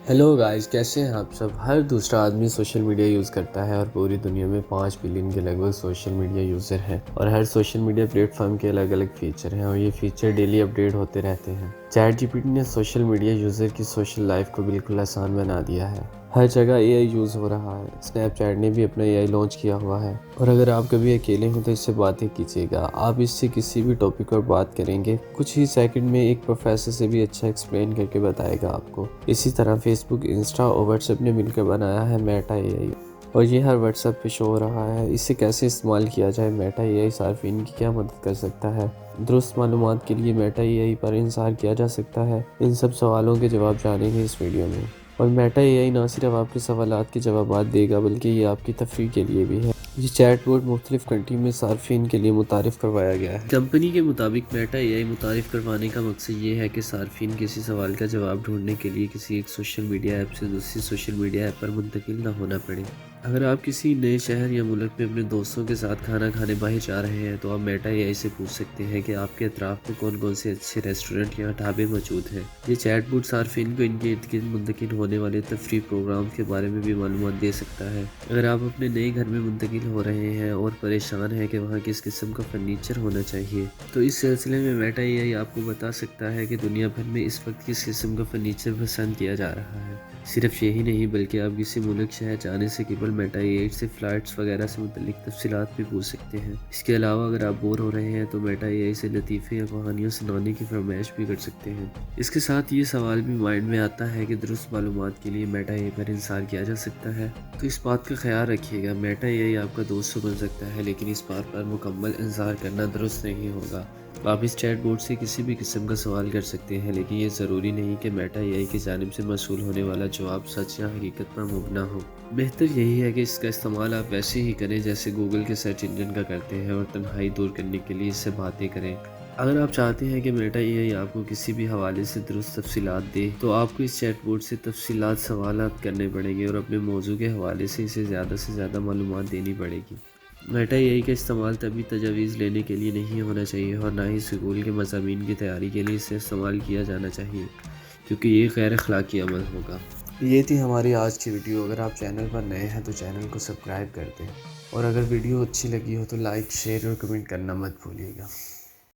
Hello guys, कैसे हैं आप सब। हर दूसरा आदमी सोशल मीडिया यूज़ करता है और पूरी दुनिया में 5 बिलियन के लगभग सोशल मीडिया यूज़र हैं और हर सोशल मीडिया प्लेटफॉर्म के अलग अलग फीचर हैं और ये फीचर डेली अपडेट होते रहते हैं। चैट जीपीटी ने सोशल मीडिया यूज़र की सोशल लाइफ को बिल्कुल आसान बना दिया है। हर जगह एआई यूज़ हो रहा है। स्नैपचैट ने भी अपना एआई लॉन्च किया हुआ है और अगर आप कभी अकेले हो तो इससे बातें कीजिएगा। आप इससे किसी भी टॉपिक पर बात करेंगे, कुछ ही सेकंड में एक प्रोफेसर से भी अच्छा एक्सप्लेन करके बताएगा आपको। इसी तरह फेसबुक, इंस्टा और व्हाट्सएप ने मिलकर बनाया है मेटा एआई और ये हर व्हाट्सएप पे शो हो रहा है। इसे कैसे इस्तेमाल किया जाए, मेटा एआई सार्फिन की क्या मदद कर सकता है, दुरुस्त मालूमात के लिए मेटा एआई पर इंसार किया जा सकता है, इन सब सवालों के जवाब जानेंगे इस वीडियो में। और मेटा एआई ना सिर्फ आपके सवालात के जवाब देगा बल्कि ये आपकी तफरीह के लिए भी है। ये चैटबॉट मुख्तलिफ कंट्री में सार्फिन के लिए मुतारिफ करवाया गया है। कंपनी के मुताबिक मेटा एआई मुतारिफ करवाने का मकसद ये है कि सार्फिन किसी सवाल का जवाब ढूंढने के लिए किसी एक सोशल मीडिया ऐप से दूसरी सोशल मीडिया ऐप पर मुंतकिल ना होना पड़े। अगर आप किसी नए शहर या मुल्क में अपने दोस्तों के साथ खाना खाने बाहर जा रहे हैं तो आप मेटा एआई से पूछ सकते हैं कि आपके अतराफ में कौन कौन से अच्छे रेस्टोरेंट या ढाबे मौजूद हैं। ये चैटबॉट सार्फिन को इनके इर्द गिर्द मुंतकिल होने वाले तफरीह प्रोग्राम के बारे में भी मालूमात दे सकता है। अगर आप अपने नए घर में मुंतकिल हो रहे हैं और परेशान हैं कि वहाँ किस किस्म का फर्नीचर होना चाहिए, तो इस सिलसिले में मेटा एआई आपको बता सकता है कि दुनिया भर में इस वक्त किस किस्म का फर्नीचर पसंद किया जा रहा है। सिर्फ यही नहीं बल्कि आप किसी मुल्क शहर जाने से केवल मेटा एआई से फ़्लाइट्स वगैरह से मुतल्लिक तफसीलात भी पूछ सकते हैं। इसके अलावा अगर आप बोर हो रहे हैं तो मेटा एआई से लतीफ़े या कहानियाँ सुनाने की फरमाइश भी कर सकते हैं। इसके साथ ये सवाल भी माइंड में आता है कि दुरुस्त मालूमात के लिए मेटा एआई पर इंसार किया जा सकता है। तो इस बात का ख्याल रखिएगा, मेटा एआई आपका दोस्त तो बन सकता है लेकिन इस बात पर मुकम्मल इंसार करना दुरुस्त नहीं होगा। आप इस चैट बोर्ड से किसी भी किस्म का सवाल कर सकते हैं लेकिन ये ज़रूरी नहीं कि मेटा एआई की जानिब से मौसूल होने वाला जवाब सच या हकीकत पर मुबना हो। बेहतर यही है कि इसका इस्तेमाल आप वैसे ही करें जैसे गूगल के सर्च इंजन का करते हैं और तन्हाई दूर करने के लिए इससे बातें करें। अगर आप चाहते हैं कि मेटा एआई आपको किसी भी हवाले से दुरुस्त तफसीलात दे तो आपको इस चैट बोर्ड से तफसीलात सवालात करने पड़ेंगे और अपने मौजू के हवाले से इसे ज़्यादा से ज़्यादा मालूमात देनी पड़ेगी। मेटा एआई का इस्तेमाल तभी तजावीज़ लेने के लिए नहीं होना चाहिए और ना ही स्कूल के मज़ामीन की तैयारी के लिए इसे इस्तेमाल किया जाना चाहिए, क्योंकि ये गैर अखलाकी अमल होगा। ये थी हमारी आज की वीडियो। अगर आप चैनल पर नए हैं तो चैनल को सब्सक्राइब कर दें और अगर वीडियो अच्छी लगी हो तो लाइक, शेयर और कमेंट करना मत भूलिएगा।